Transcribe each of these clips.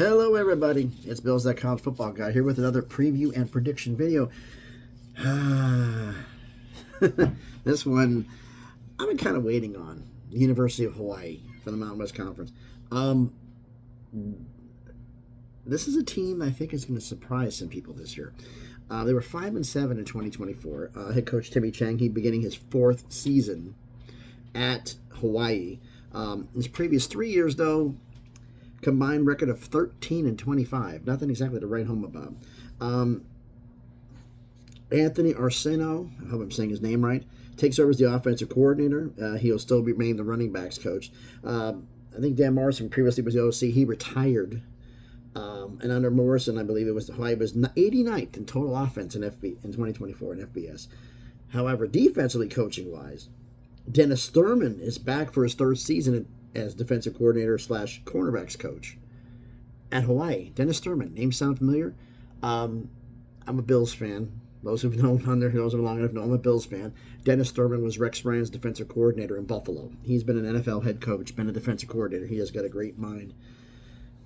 Hello, everybody. It's Bill's That College Football Guy here with another preview and prediction video. This one I've been kind of waiting on. The University of Hawaii for the Mountain West Conference. This is a team I think is going to surprise some people this year. They were 5-7 in 2024. Head coach Timmy Chang, he beginning his fourth season at Hawaii. His previous 3 years, though, combined record of 13-25. Nothing exactly to write home about. Anthony Arceno, I hope I'm saying his name right, takes over as the offensive coordinator. He'll still remain the running backs coach. I think Dan Morrison previously was the OC. He retired. And under Morrison, I believe Hawaii was 89th in total offense in 2024 in FBS. However, defensively coaching-wise, Dennis Thurman is back for his third season as defensive coordinator / cornerbacks coach at Hawaii. Dennis Thurman, name sound familiar? I'm a Bills fan. Those who've known on there, those who are long enough know I'm a Bills fan. Dennis Thurman was Rex Ryan's defensive coordinator in Buffalo. He's been an NFL head coach, been a defensive coordinator. He has got a great mind.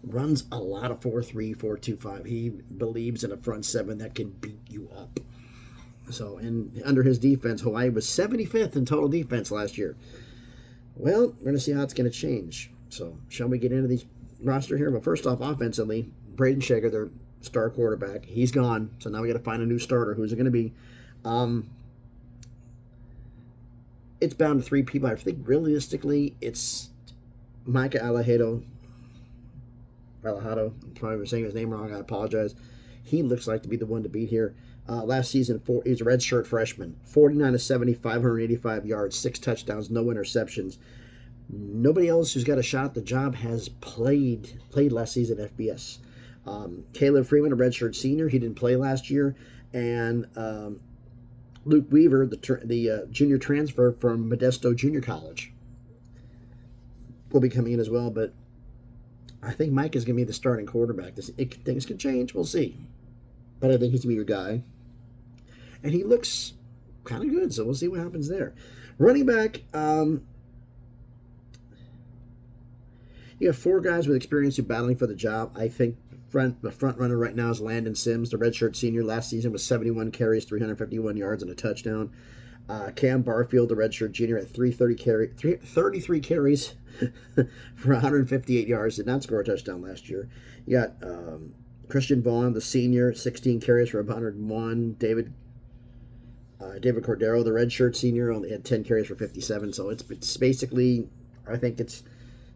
Runs a lot of 4-3, 4-2-5. He believes in a front seven that can beat you up. So, and under his defense, Hawaii was 75th in total defense last year. Well, we're going to see how it's going to change. So, shall we get into these roster here? Well, first off, offensively, Braden Shager, their star quarterback, he's gone. So now we got to find a new starter. Who's it going to be? It's bound to three people. I think realistically, it's Micah Alejado. I'm probably saying his name wrong. I apologize. He looks like to be the one to beat here. Last season, he's a redshirt freshman. 49-70, 585 yards, 6 touchdowns, no interceptions. Nobody else who's got a shot at the job has played last season at FBS. Caleb Freeman, a redshirt senior, he didn't play last year. And Luke Weaver, the junior transfer from Modesto Junior College, will be coming in as well. But I think Mike is going to be the starting quarterback. Things can change. We'll see. But I think he's going to be your guy. And he looks kind of good, so we'll see what happens there. Running back, you have 4 guys with experience who are battling for the job. I think the front runner right now is Landon Sims, the redshirt senior. Last season was 71 carries, 351 yards, and a touchdown. Cam Barfield, the redshirt junior, at 33 carries for 158 yards. Did not score a touchdown last year. You got Christian Vaughn, the senior, 16 carries for 101. David Cordero, the redshirt senior, only had 10 carries for 57. So it's basically, I think it's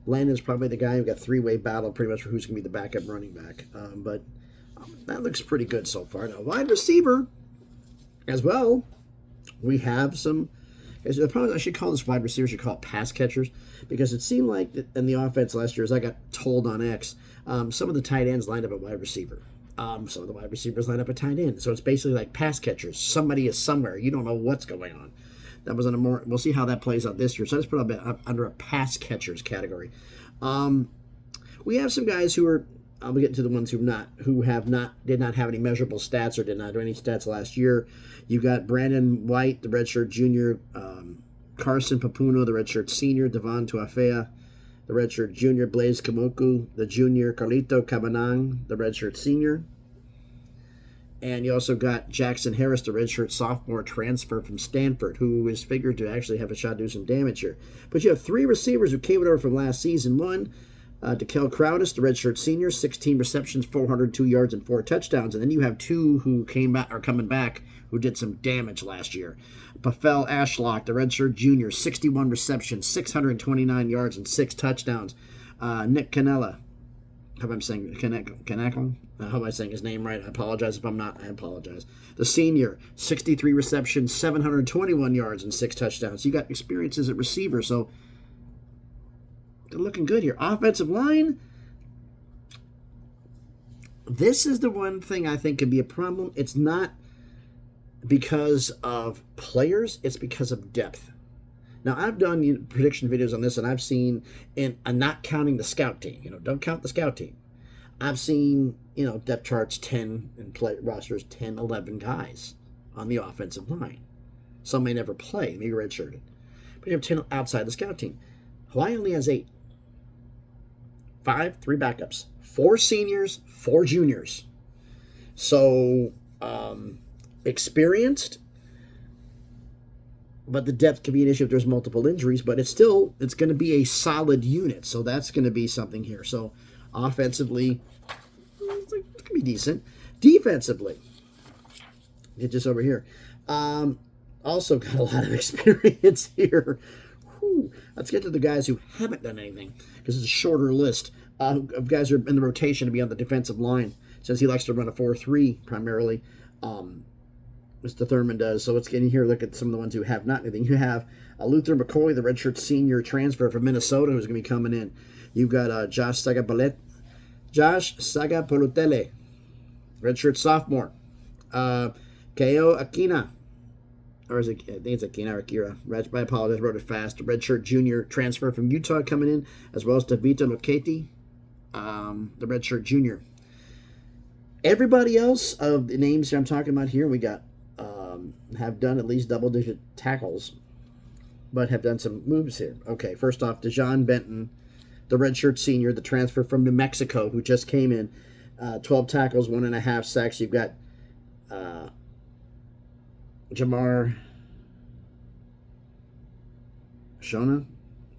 Landon's probably the guy who got 3-way battle pretty much for who's going to be the backup running back. But that looks pretty good so far. Now, wide receiver as well. We have some. I should call this wide receivers. I should call it pass catchers, because it seemed like in the offense last year, as I got told on X, some of the tight ends lined up at wide receiver. Some of the wide receivers lined up at tight end. So it's basically like pass catchers. Somebody is somewhere. You don't know what's going on. That was we'll see how that plays out this year. So let's put it up under a pass catchers category. We have some guys who are. I'll get into the ones who did not have any measurable stats or did not do any stats last year. You got Brandon White, the redshirt junior, Carson Papuno, the redshirt senior, Devon Tuafea, the redshirt junior, Blaise Kamoku, the junior, Carlito Cabanang, the redshirt senior. And you also got Jackson Harris, the redshirt sophomore transfer from Stanford, who is figured to actually have a shot to do some damage here. But you have 3 receivers who came over from last season. One, DeKel Crowdis, the redshirt senior, 16 receptions, 402 yards, and 4 touchdowns. And then you have 2 who are coming back who did some damage last year. Buffel Ashlock, the redshirt junior, 61 receptions, 629 yards, and 6 touchdowns. Nick Canella, how am I saying Kanakal? I hope I'm saying his name right. I apologize if I'm not. I apologize. The senior, 63 receptions, 721 yards, and 6 touchdowns. You got experiences at receiver, so they're looking good here. Offensive line, this is the one thing I think could be a problem. It's not because of players, it's because of depth. Now, I've done prediction videos on this, and I've seen, and I'm not counting the scout team. Don't count the scout team. I've seen, depth charts 10 and rosters 10, 11 guys on the offensive line. Some may never play, maybe redshirted. But you have 10 outside the scout team. Hawaii only has 8. 3 backups. 4 seniors, 4 juniors. So, experienced, but the depth can be an issue if there's multiple injuries, but it's going to be a solid unit. So that's going to be something here. So offensively, it's going to be decent. Defensively, get this over here. Also got a lot of experience here. Whew. Let's get to the guys who haven't done anything, because it's a shorter list of guys who are in the rotation to be on the defensive line, since he likes to run a 4-3 primarily. Mr. Thurman does. So let's get in here, look at some of the ones who have not anything. You have Luther McCoy, the redshirt senior transfer from Minnesota, who's going to be coming in. You've got Josh Sagapolutele, redshirt sophomore. Keo Akina, or is it, I think it's Akina or Akira. I apologize, I wrote it fast. Redshirt junior transfer from Utah coming in, as well as Davita Loketi, the redshirt junior. Everybody else of the names I'm talking about here, we got have done at least double-digit tackles, but have done some moves here. Okay, first off, Dejon Benton, the redshirt senior, the transfer from New Mexico, who just came in, 12 tackles, 1.5 sacks. You've got Jamar Shona.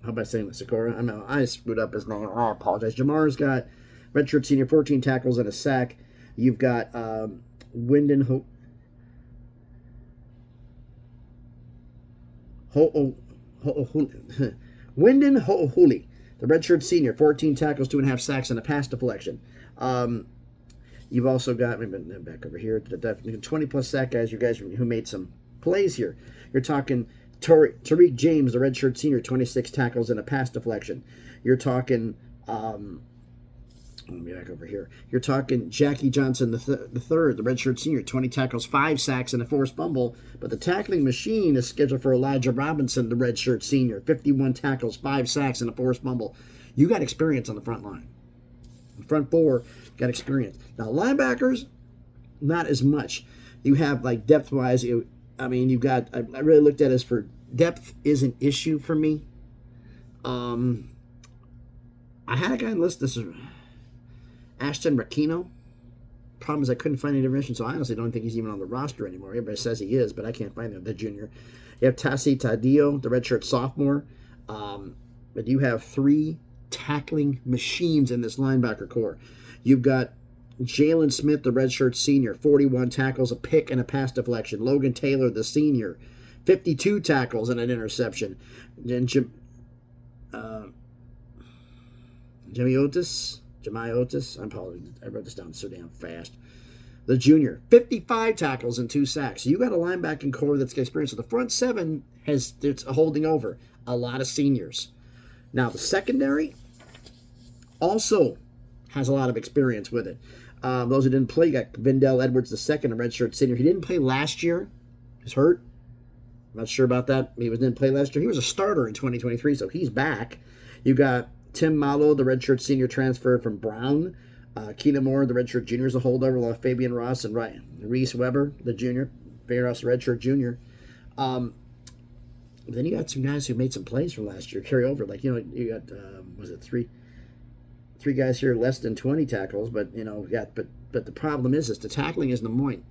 How about saying that? Sakura? I screwed up his name. I apologize. Jamar's got redshirt senior, 14 tackles and a sack. You've got Wyndon Wyndon Ho'ohuli, the redshirt senior, 14 tackles, 2.5 sacks, and a pass deflection. You've also got, back over here, 20-plus sack guys, you guys who made some plays here. You're talking Tariq James, the redshirt senior, 26 tackles and a pass deflection. You're talking, let me back over here. You're talking Jackie Johnson the third, the redshirt senior, 20 tackles, 5 sacks, and a forced fumble. But the tackling machine is scheduled for Elijah Robinson, the redshirt senior, 51 tackles, 5 sacks, and a forced fumble. You got experience on the front line. The front four got experience. Now, linebackers, not as much. You have, like, depth-wise, you've got, I really looked at it as for depth is an issue for me. I had a guy on the list, this is Ashton Rakino. Problem is I couldn't find any information, so I honestly don't think he's even on the roster anymore. Everybody says he is, but I can't find him, the junior. You have Tassi Tadio, the redshirt sophomore. But you have 3 tackling machines in this linebacker core. You've got Jalen Smith, the redshirt senior, 41 tackles, a pick, and a pass deflection. Logan Taylor, the senior, 52 tackles and an interception. Then Jimmy Otis, I apologize, I wrote this down so damn fast. The junior, 55 tackles and 2 sacks. So you got a linebacking core that's got experience. So the front 7 it's holding over a lot of seniors. Now the secondary also has a lot of experience with it. Those who didn't play, you got Vindell Edwards II, a redshirt senior. He didn't play last year. He's hurt. I'm not sure about that. He didn't play last year. He was a starter in 2023, so he's back. You got Tim Malo, the redshirt senior transfer from Brown. Keenan Moore, the redshirt junior, is a holdover, along with Fabian Ross and Reese Weber, the junior. Fabian Ross, the redshirt junior. Then you got some guys who made some plays from last year carry over. Like, you got, three guys here less than 20 tackles, but, but the problem is the tackling is the point.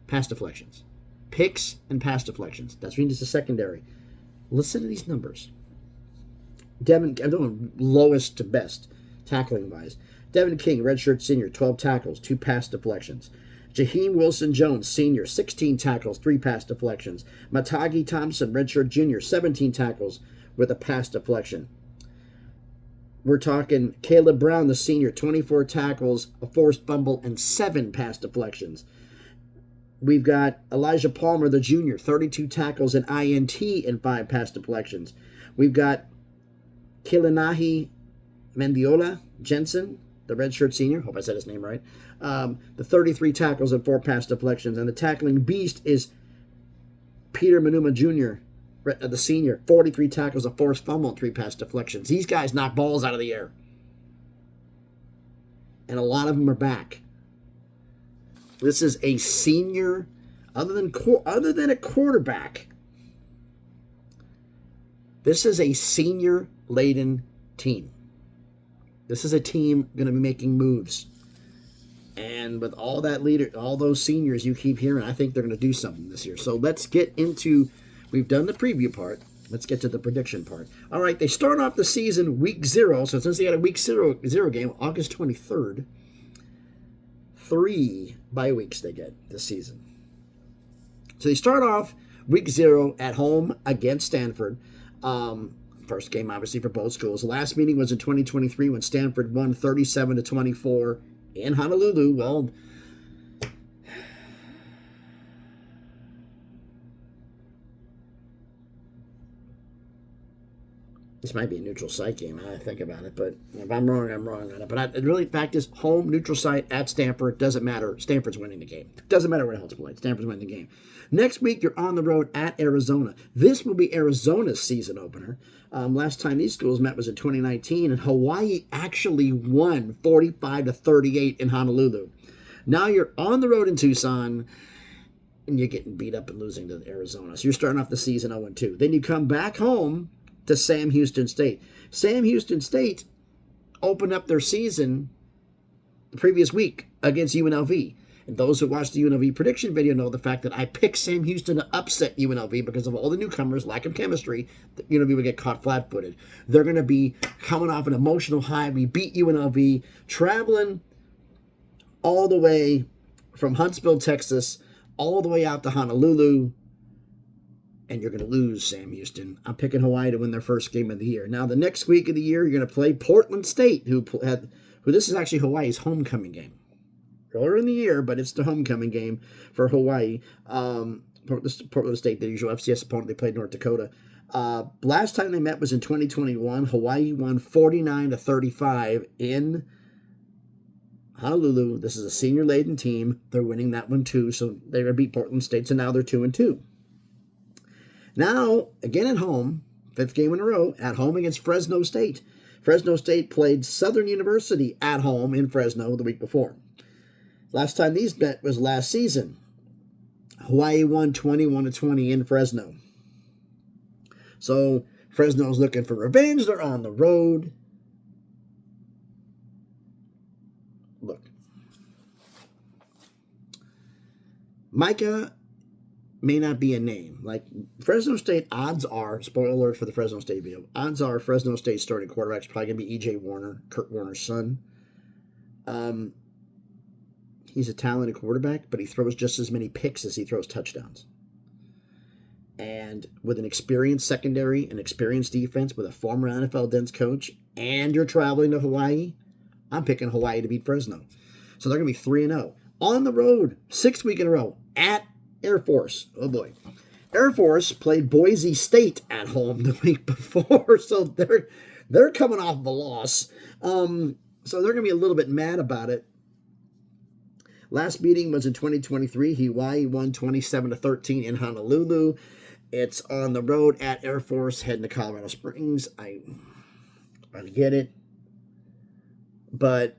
Pass deflections. Picks and pass deflections. That's what you need as a secondary. Listen to these numbers. I'm doing lowest to best, tackling-wise. Devin King, redshirt senior, 12 tackles, 2 pass deflections. Jaheim Wilson-Jones, senior, 16 tackles, 3 pass deflections. Matagi Thompson, redshirt junior, 17 tackles with a pass deflection. We're talking Caleb Brown, the senior, 24 tackles, a forced fumble, and 7 pass deflections. We've got Elijah Palmer, the junior, 32 tackles, an INT, and 5 pass deflections. We've got Kilinahi Mendiola Jensen, the redshirt senior. Hope I said his name right. The 33 tackles and 4 pass deflections. And the tackling beast is Peter Manuma Jr., the senior, 43 tackles, a forced fumble, and 3 pass deflections. These guys knock balls out of the air. And a lot of them are back. This is a senior, other than a quarterback, this is a senior-laden team. This is a team going to be making moves. And with all that leader, all those seniors you keep hearing, I think they're going to do something this year. So let's get into, we've done the preview part. Let's get to the prediction part. All right, they start off the season week 0. So since they had a week 0 game, August 23rd, 3 bye weeks they get this season. So they start off week 0 at home against Stanford. First game, obviously, for both schools. The last meeting was in 2023 when Stanford won 37-24 in Honolulu. Well, this might be a neutral site game. I think about it, but if I'm wrong, I'm wrong on it. But the fact is, home neutral site at Stanford doesn't matter. Stanford's winning the game. Doesn't matter where the hell it's played. Stanford's winning the game. Next week, you're on the road at Arizona. This will be Arizona's season opener. Last time these schools met was in 2019, and Hawaii actually won 45-38 in Honolulu. Now you're on the road in Tucson, and you're getting beat up and losing to Arizona. So you're starting off the season 0-2. Then you come back home to Sam Houston State. Sam Houston State opened up their season the previous week against UNLV. And those who watched the UNLV prediction video know the fact that I picked Sam Houston to upset UNLV because of all the newcomers, lack of chemistry. UNLV would get caught flat-footed. They're going to be coming off an emotional high. We beat UNLV, traveling all the way from Huntsville, Texas, all the way out to Honolulu, and you're going to lose, Sam Houston. I'm picking Hawaii to win their first game of the year. Now, the next week of the year, you're going to play Portland State, who this is actually Hawaii's homecoming game. Earlier in the year, but it's the homecoming game for Hawaii. Portland State, the usual FCS opponent, they played North Dakota. Last time they met was in 2021. Hawaii won 49-35 in Honolulu. This is a senior-laden team. They're winning that one too, so they're going to beat Portland State, so now they're 2-2. Now, again at home, 5th game in a row, at home against Fresno State. Fresno State played Southern University at home in Fresno the week before. Last time these met was last season. Hawaii won 21-20 in Fresno. So Fresno's looking for revenge. They're on the road. Look. Micah may not be a name. Like Fresno State, odds are, spoiler alert for the Fresno State video, odds are Fresno State starting quarterback's probably going to be E.J. Warner, Kurt Warner's son. He's a talented quarterback, but he throws just as many picks as he throws touchdowns. And with an experienced secondary, an experienced defense, with a former NFL dense coach, and you're traveling to Hawaii, I'm picking Hawaii to beat Fresno. So they're going to be 3-0. On the road, 6th week in a row, at Air Force. Oh boy. Air Force played Boise State at home the week before, so they're coming off of a loss. So they're going to be a little bit mad about it. Last meeting was in 2023. Hawaii won 27-13 in Honolulu. It's on the road at Air Force, heading to Colorado Springs. I get it. But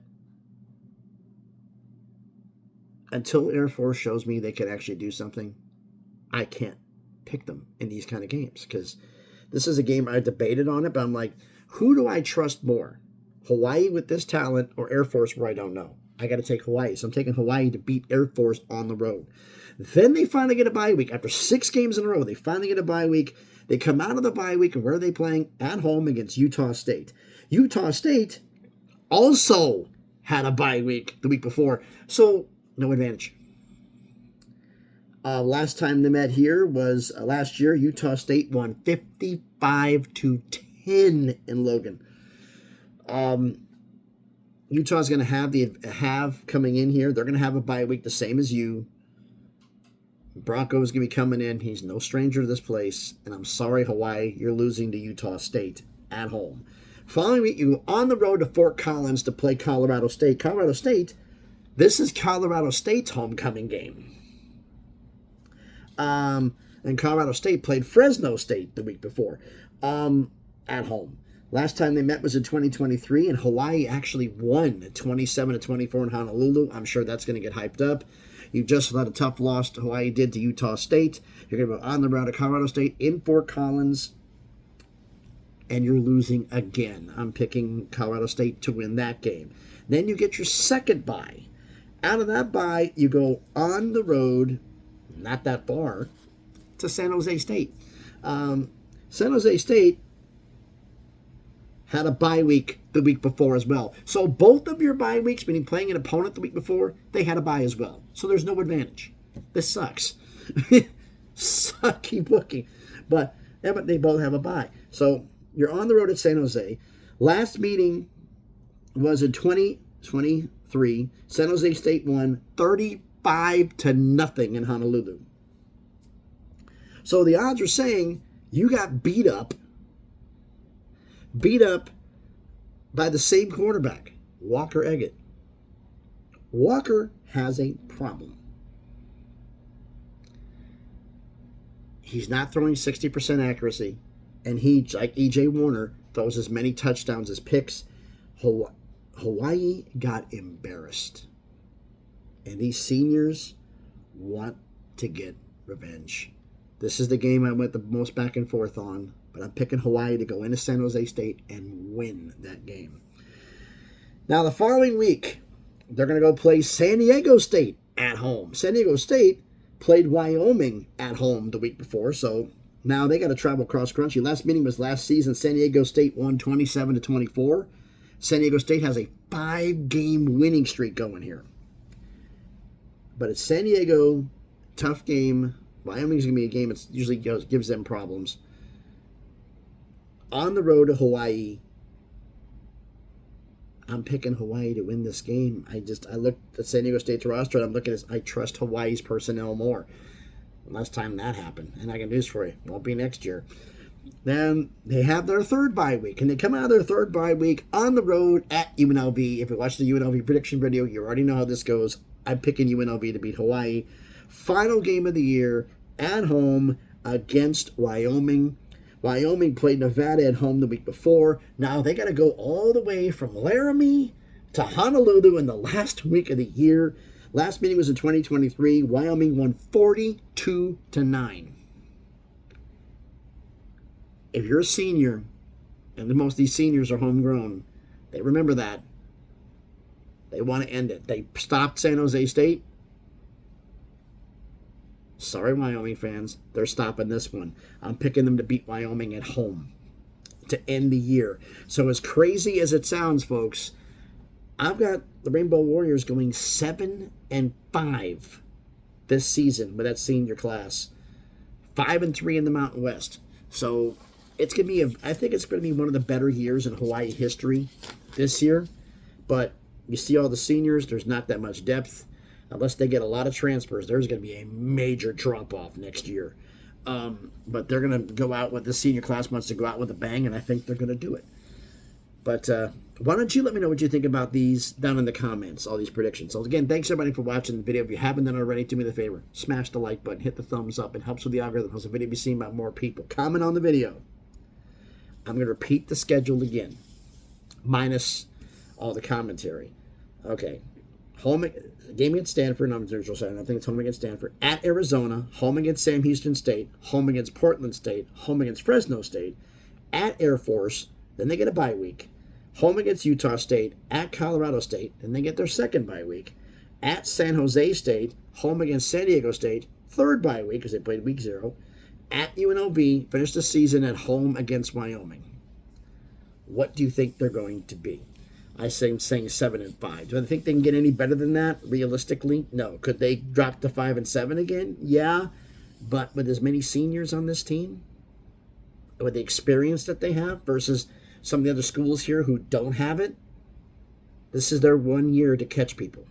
until Air Force shows me they can actually do something, I can't pick them in these kind of games. Because this is a game I debated on it, but I'm like, who do I trust more? Hawaii with this talent or Air Force where I don't know? I got to take Hawaii. So I'm taking Hawaii to beat Air Force on the road. Then they finally get a bye week. After 6 games in a row, they finally get a bye week. They come out of the bye week, and where are they playing? At home against Utah State. Utah State also had a bye week the week before, so no advantage. Last time they met here was last year. Utah State won 55-10 in Logan. Utah's going to have coming in here. They're going to have a bye week the same as you. Bronco's going to be coming in. He's no stranger to this place. And I'm sorry, Hawaii, you're losing to Utah State at home. Following week, you go on the road to Fort Collins to play Colorado State. Colorado State, this is Colorado State's homecoming game. And Colorado State played Fresno State the week before at home. Last time they met was in 2023, and Hawaii actually won 27-24 in Honolulu. I'm sure that's going to get hyped up. You just had a tough loss to Hawaii did to Utah State. You're going to go on the road to Colorado State in Fort Collins. and you're losing again. I'm picking Colorado State to win that game. Then you get your second bye. Out of that bye, you go on the road, not that far, to San Jose State. San Jose State had a bye week the week before as well. So both of your bye weeks, meaning playing an opponent the week before, they had a bye as well. So there's no advantage. This sucks. Sucky booking. But they both have a bye. So you're on the road at San Jose. Last meeting was in 2023. San Jose State won 35-0 in Honolulu. So the odds are saying you got beat up by the same quarterback, Walker Eggett. Walker has a problem. He's not throwing 60% accuracy, and he, like E.J. Warner, throws as many touchdowns as picks. Hawaii got embarrassed, and these seniors want to get revenge. This is the game I went the most back and forth on, but I'm picking Hawaii to go into San Jose State and win that game. Now, the following week, they're going to go play San Diego State at home. San Diego State played Wyoming at home the week before, so now they got to travel cross country. Last meeting was last season. San Diego State won 27-24. San Diego State has a 5-game winning streak going here. But it's San Diego, tough game. Wyoming's going to be a game that usually gives them problems. On the road to Hawaii, I'm picking Hawaii to win this game. I looked at San Diego State's roster, and I'm looking at I trust Hawaii's personnel more. Last time that happened, and I got news for you, won't be next year. Then they have their third bye week, and they come out of their third bye week on the road at UNLV. If you watch the UNLV prediction video, you already know how this goes. I'm picking UNLV to beat Hawaii. Final game of the year at home against Wyoming. Wyoming played Nevada at home the week before. Now they got to go all the way from Laramie to Honolulu in the last week of the year. Last meeting was in 2023. Wyoming won 42-9. If you're a senior, and most of these seniors are homegrown, they remember that. They want to end it. They stopped San Jose State. Sorry, Wyoming fans. They're stopping this one. I'm picking them to beat Wyoming at home to end the year. So as crazy as it sounds, folks, I've got the Rainbow Warriors going 7-5 this season with that senior class. 5-3 in the Mountain West. So it's going to be I think it's going to be one of the better years in Hawaii history this year. But you see all the seniors, there's not that much depth. Unless they get a lot of transfers, there's going to be a major drop-off next year. But they're going to go out with the senior class wants to go out with a bang, and I think they're going to do it. But why don't you let me know what you think about these down in the comments, all these predictions. So again, thanks everybody for watching the video. If you haven't done it already, do me the favor. Smash the like button, hit the thumbs up. It helps with the algorithm, helps the video be seen by more people. Comment on the video. I'm going to repeat the schedule again, minus all the commentary. Okay. Game against Stanford, I'm neutral side. I think it's home against Stanford. At Arizona, home against Sam Houston State, home against Portland State, home against Fresno State, at Air Force, then they get a bye week. Home against Utah State, at Colorado State, then they get their second bye week. At San Jose State, home against San Diego State, third bye week because they played week 0. At UNLV, finish the season at home against Wyoming. What do you think they're going to be? I'm saying 7-5. Do I think they can get any better than that, realistically? No. Could they drop to 5-7 again? Yeah. But with as many seniors on this team, with the experience that they have versus some of the other schools here who don't have it, this is their 1 year to catch people.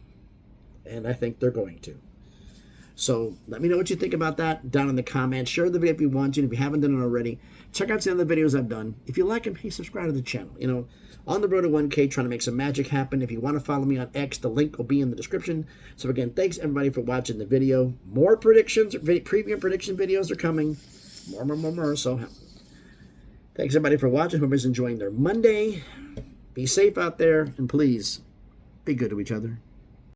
And I think they're going to. So let me know what you think about that down in the comments. Share the video if you want to. And if you haven't done it already, check out some of the videos I've done. If you like them, hey, subscribe to the channel. You know, on the road to 1K, trying to make some magic happen. If you want to follow me on X, the link will be in the description. So again, thanks everybody for watching the video. More predictions, preview prediction videos are coming. More. So thanks everybody for watching. Whoever's enjoying their Monday. Be safe out there, and please be good to each other.